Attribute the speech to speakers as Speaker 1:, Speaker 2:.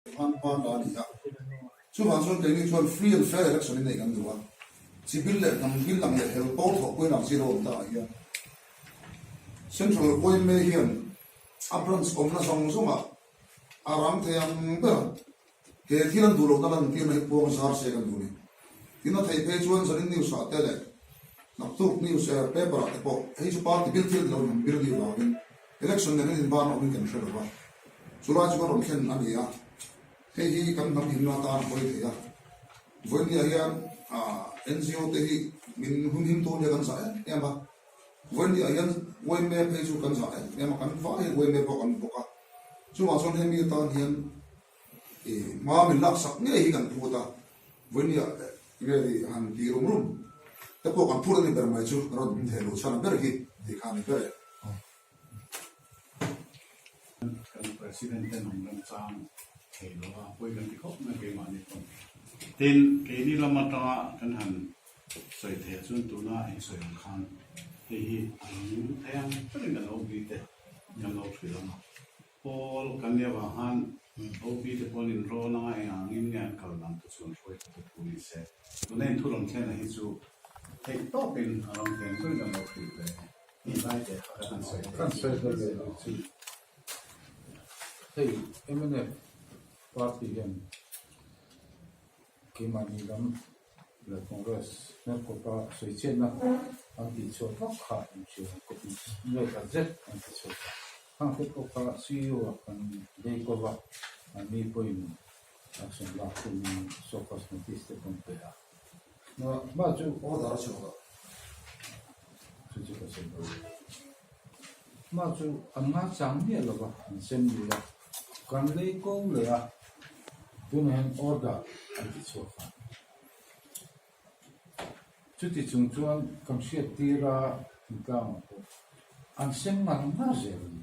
Speaker 1: pan pan la ni ya chu wan son ke ni chuan free and fair election nei kan duwa chi bil le nam bil lang le hel po tho ko lang zero ta ya central point me hian abrams omna song suma aram the yang ba ke thiran du lo na lan ti mai po sar se kan du ni tina thai pe chuan sarin news sa te le nak tu news paper te po hei chu party bil thil lo nam bil li lo ni election ne ni ban o ni kan shelo ba suraj ko ron khen ani ya hei hi kan nam hin na ta hoi the ya voi ni ya NGO te hi min hun hin to ya kan sa ya ba voi ni ya voi me pe chu kan sa ya ma kan fa voi me po kan boka chu ma son hemi ta hian ma min lak sak nge hi kan phu ta voi ni ya really han ti rum rum te po kan phu ni ber mai chu ron the lo chana ber hi di kha ni ber
Speaker 2: kan presidente nong chang thelo a poi kan ti khop na ke ma ni kon tin ke ni lama ta kan han soi the chun tu na ai soi khan ke hi ang thang pen kan o bi te kan lo thri lama pol kan ya wa han o bi te pol in ro na ai ang in ngan kal nam tu chun foi tu puli se tu nen thu long chen hi chu te to pin along ten so kan lo thri te ni bai te kan soi
Speaker 3: Hey, MNF party yan. Kimanilam la Congress na ko pa so chen na ang ticho pa kha incho ko no ka jet ang ticho. Ang ko pa CEO kan dei ko ba ani po in action la ko ni so pas na tiste kompea. No ba ju
Speaker 1: o da chu ga
Speaker 3: ju ka se ma ju ang nga chang ni lo ba sen ni la kan lei ko le a tun hen order an ti so fa chu ti chung chuan kam sia tira ka ma ko an sen man na je ni